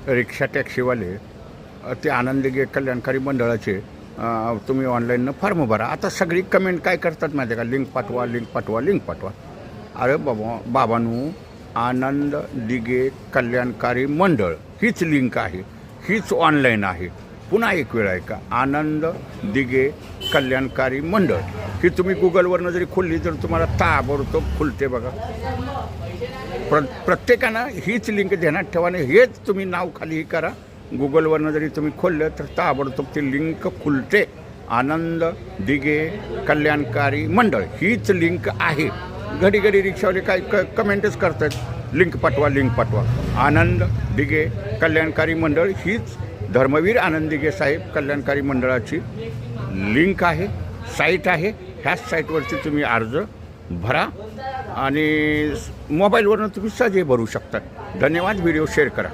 रिक्षा टॅक्सीवाले ते आनंद दिघे कल्याणकारी मंडळाचे तुम्ही ऑनलाईननं फॉर्म भरा. आता सगळी कमेंट काय करतात माहिती आहे का, लिंक पाठवा, लिंक पाठवा, लिंक पाठवा. अरे बाबांनो, आनंद दिघे कल्याणकारी मंडळ हीच लिंक आहे, हीच ऑनलाईन आहे. पुन्हा एक वेळ आहे का, आनंद दिघे कल्याणकारी मंडळ ही तुम्ही गुगलवरनं जरी खोलली तर तुम्हाला ताबडतोब खुलते बघा. प्रत्येकानं हीच लिंक ध्यानात ठेवाने, हेच तुम्ही नाव खाली करा. गुगलवरनं जरी तुम्ही खोललं तर ताबडतोब ती लिंक खुलते. आनंद दिघे कल्याणकारी मंडळ हीच लिंक आहे. घडी घडी रिक्षावाले काय कमेंटच करतात, लिंक पाठवा, लिंक पाठवा. आनंद दिघे कल्याणकारी मंडळ हीच धर्मवीर आनंद दिघे साहेब कल्याणकारी मंडळाची लिंक आहे, साईट आहे. ह्याच साईटवरती तुम्ही अर्ज भरा आणि मोबाईलवरनं तुम्ही सहज भरू शकता. धन्यवाद. व्हिडिओ शेअर करा.